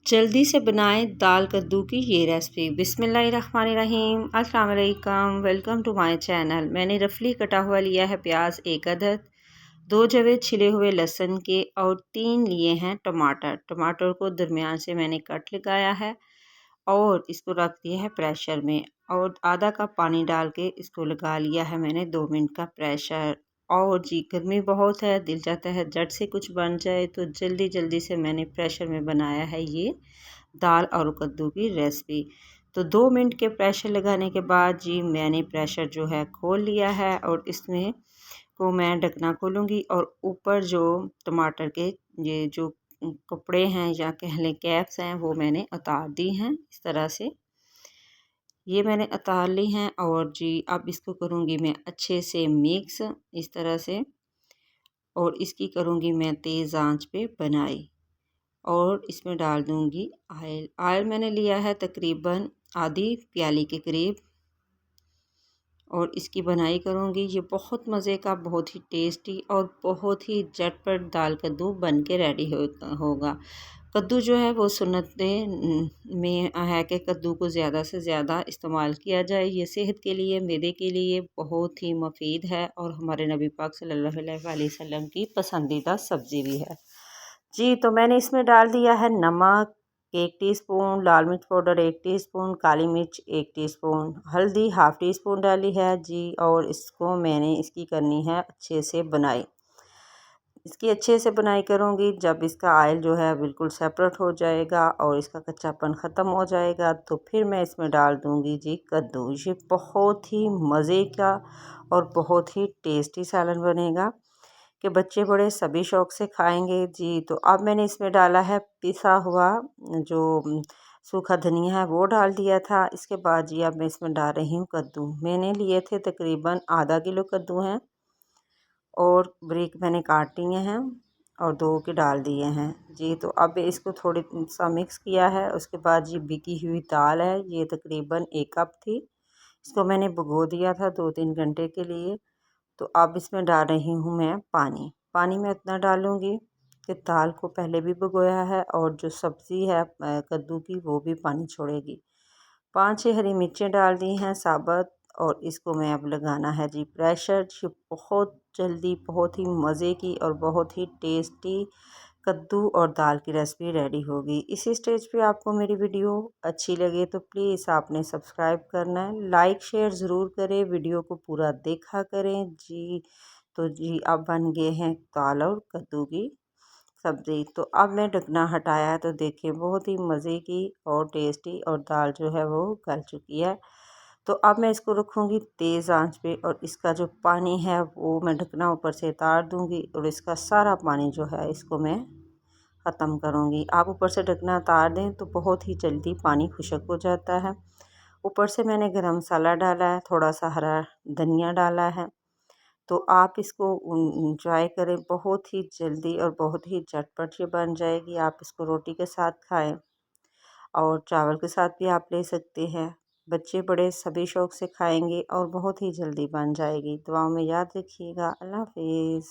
जल्दी से बनाएं दाल कद्दू की ये रेसिपी। बिस्मिल्लाहिर्रहमानिर्रहीम। अस्सलाम वालेकुम, वेलकम टू माय चैनल। मैंने रफली कटा हुआ लिया है प्याज 1 अदद, 2 जवे छिले हुए लहसुन के और 3 लिए हैं टमाटर। टमाटर को दरमियान से मैंने कट लगाया है और इसको रख दिया है प्रेशर में और आधा कप पानी डाल के इसको लगा लिया है मैंने 2 मिनट का प्रेशर। और जी गर्मी बहुत है, दिल चाहता है झट से कुछ बन जाए, तो जल्दी जल्दी से मैंने प्रेशर में बनाया है ये दाल और कद्दू की रेसिपी। तो 2 मिनट के प्रेशर लगाने के बाद जी मैंने प्रेशर जो है खोल लिया है और इसमें को मैं ढकना खोलूँगी और ऊपर जो टमाटर के ये जो कपड़े हैं या कह लें कैप्स हैं वो मैंने उतार दी हैं इस तरह से। ये मैंने उतार ली हैं और जी अब इसको करूँगी मैं अच्छे से मिक्स इस तरह से और इसकी करूँगी मैं तेज़ आंच पे बनाई और इसमें डाल दूँगी ऑयल। ऑयल मैंने लिया है तकरीबन आधी प्याली के करीब और इसकी बनाई करूँगी। ये बहुत मज़े का, बहुत ही टेस्टी और बहुत ही झटपट दाल कद्दू बन के रेडी होगा। कद्दू जो है वो सुन्नतें में है कि कद्दू को ज़्यादा से ज़्यादा इस्तेमाल किया जाए। ये सेहत के लिए, मैदे के लिए बहुत ही मुफीद है और हमारे नबी पाक सल्लल्लाहु अलैहि वसल्लम की पसंदीदा सब्ज़ी भी है। जी तो मैंने इसमें डाल दिया है नमक 1 टीस्पून, लाल मिर्च पाउडर 1 टीस्पून, काली मिर्च 1 टीस्पून, हल्दी हाफ़ टी स्पून डाली है जी। और इसको मैंने इसकी करनी है अच्छे से बनाई। इसकी अच्छे से बनाई करूँगी। जब इसका ऑयल जो है बिल्कुल सेपरेट हो जाएगा और इसका कच्चापन ख़त्म हो जाएगा तो फिर मैं इसमें डाल दूँगी जी कद्दू। ये बहुत ही मज़े का और बहुत ही टेस्टी सालन बनेगा कि बच्चे बड़े सभी शौक़ से खाएंगे जी। तो अब मैंने इसमें डाला है पिसा हुआ जो सूखा धनिया है वो डाल दिया था। इसके बाद जी अब मैं इसमें डाल रही हूँ कद्दू। मैंने लिए थे तकरीबन आधा किलो कद्दू हैं और ब्रिक मैंने काट लिए हैं और 2 के डाल दिए हैं जी। तो अब इसको थोड़ी सा मिक्स किया है। उसके बाद ये भिगी हुई दाल है, ये तकरीबन 1 कप थी। इसको मैंने भिगो दिया था 2-3 घंटे के लिए। तो अब इसमें डाल रही हूँ मैं पानी। पानी मैं इतना डालूँगी कि दाल को पहले भी भिगोया है और जो सब्ज़ी है कद्दू की वो भी पानी छोड़ेगी। 5-6 हरी मिर्चें डाल दी हैं साबुत और इसको मैं अब लगाना है जी प्रेशर। ये बहुत जल्दी, बहुत ही मज़े की और बहुत ही टेस्टी कद्दू और दाल की रेसिपी रेडी होगी। इसी स्टेज पे आपको मेरी वीडियो अच्छी लगे तो प्लीज़ आपने सब्सक्राइब करना है, लाइक शेयर ज़रूर करें, वीडियो को पूरा देखा करें जी। तो जी अब बन गए हैं दाल और कद्दू की सब्ज़ी। तो अब मैं ढकना हटाया तो देखिए बहुत ही मज़े की और टेस्टी और दाल जो है वो गल चुकी है। तो अब मैं इसको रखूँगी तेज़ आंच पे और इसका जो पानी है वो मैं ढकना ऊपर से उतार दूँगी और इसका सारा पानी जो है इसको मैं ख़त्म करूँगी। आप ऊपर से ढकना उतार दें तो बहुत ही जल्दी पानी खुश्क हो जाता है। ऊपर से मैंने गरम मसाला डाला है, थोड़ा सा हरा धनिया डाला है। तो आप इसको इंजॉय करें, बहुत ही जल्दी और बहुत ही झटपट ये बन जाएगी। आप इसको रोटी के साथ खाएं और चावल के साथ भी आप ले सकते हैं। बच्चे बड़े सभी शौक़ से खाएंगे और बहुत ही जल्दी बन जाएगी। दुआओं में याद रखिएगा। अल्लाह हाफिज़।